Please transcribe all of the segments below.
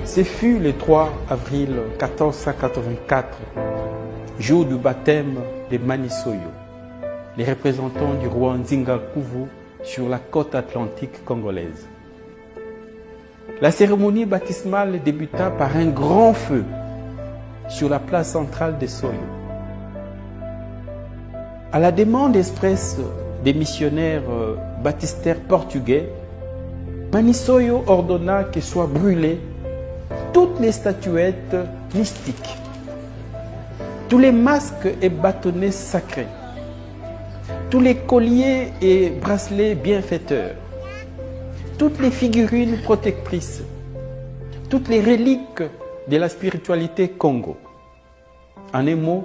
Ce fut le 3 avril 1484, jour du baptême de Manisoyo, les représentants du roi Nzinga-Kuvu sur la côte atlantique congolaise. La cérémonie baptismale débuta par un grand feu sur la place centrale de Soyo. À la demande expresse des missionnaires baptistères portugais, Manisoyo ordonna que soient brûlées toutes les statuettes mystiques, tous les masques et bâtonnets sacrés, tous les colliers et bracelets bienfaiteurs, toutes les figurines protectrices, toutes les reliques de la spiritualité Congo. En un mot,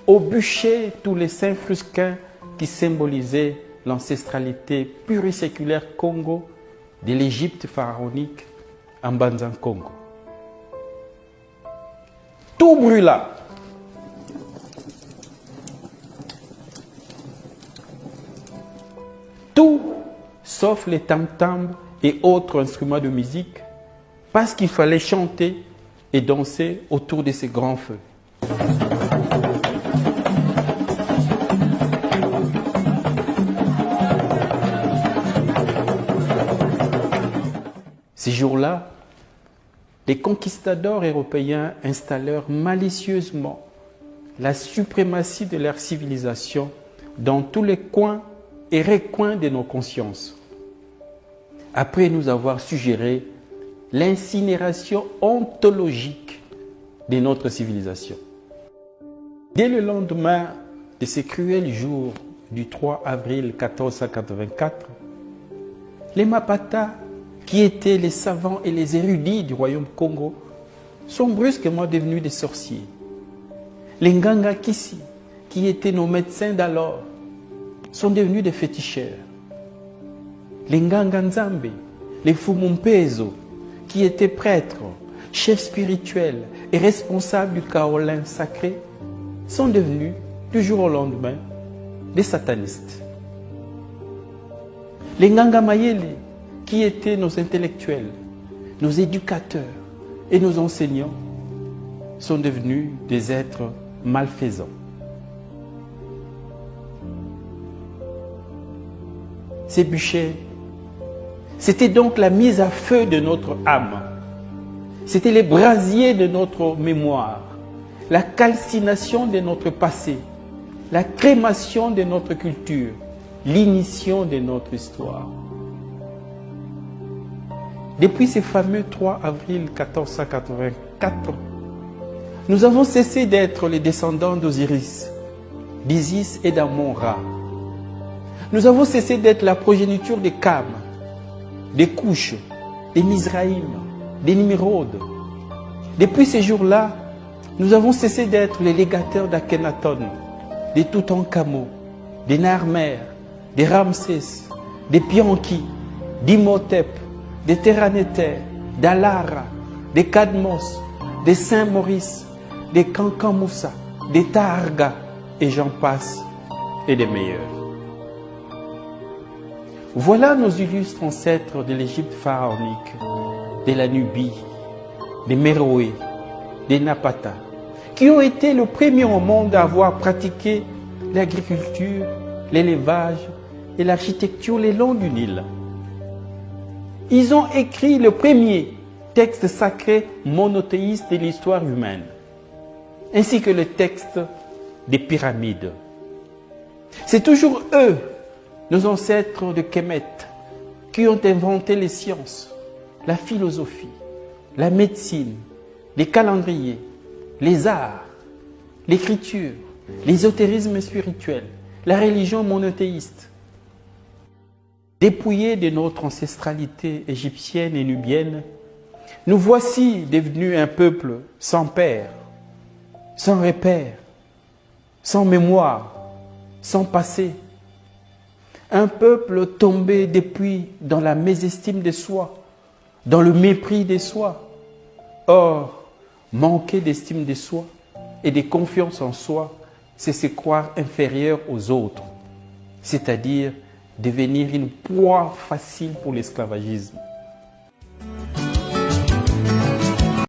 au bûcher tous les saints frusquins qui symbolisaient l'ancestralité pluriséculaire Congo de l'Égypte pharaonique en Banzan Congo. Tout brûla. Tout sauf les tam-tams et autres instruments de musique, parce qu'il fallait chanter et danser autour de ces grands feux. Ces jours-là, les conquistadors européens installèrent malicieusement la suprématie de leur civilisation dans tous les coins et recoins de nos consciences, après nous avoir suggéré l'incinération ontologique de notre civilisation. Dès le lendemain de ces cruels jours du 3 avril 1484, les Mapata, qui étaient les savants et les érudits du royaume Congo, sont brusquement devenus des sorciers. Les Nganga Kisi, qui étaient nos médecins d'alors, sont devenus des féticheurs. Les Nganga Nzambe, les Fumumpezo, qui étaient prêtres, chefs spirituels et responsables du kaolin sacré, sont devenus, du jour au lendemain, des satanistes. Les Nganga Mayele, qui étaient nos intellectuels, nos éducateurs et nos enseignants, sont devenus des êtres malfaisants. Ces bûchers, c'était donc la mise à feu de notre âme. C'était les brasiers de notre mémoire, la calcination de notre passé, la crémation de notre culture, l'ignition de notre histoire. Depuis ce fameux 3 avril 1484, nous avons cessé d'être les descendants d'Osiris, d'Isis et d'Amon-Ra. Nous avons cessé d'être la progéniture des Kam, des Couches, des Mizraïm, des Nimrod. Depuis ces jours-là, nous avons cessé d'être les légateurs d'Akhenaton, des Toutankhamon, des Narmer, des Ramsès, des Pianki, d'Imhotep, des Terranéter, d'Alara, des Cadmos, des Saint-Maurice, des Kankamoussa, des Taharga, et j'en passe, et des meilleurs. Voilà nos illustres ancêtres de l'Égypte pharaonique, de la Nubie, des Méroé, des Napata, qui ont été le premier au monde à avoir pratiqué l'agriculture, l'élevage et l'architecture le long du Nil. Ils ont écrit le premier texte sacré monothéiste de l'histoire humaine, ainsi que le texte des pyramides. C'est toujours eux, nos ancêtres de Kemet, qui ont inventé les sciences, la philosophie, la médecine, les calendriers, les arts, l'écriture, l'ésotérisme spirituel, la religion monothéiste. Dépouillés de notre ancestralité égyptienne et nubienne, nous voici devenus un peuple sans père, sans repère, sans mémoire, sans passé. Un peuple tombé depuis dans la mésestime de soi, dans le mépris de soi. Or, manquer d'estime de soi et de confiance en soi, c'est se croire inférieur aux autres, c'est-à-dire devenir une proie facile pour l'esclavagisme.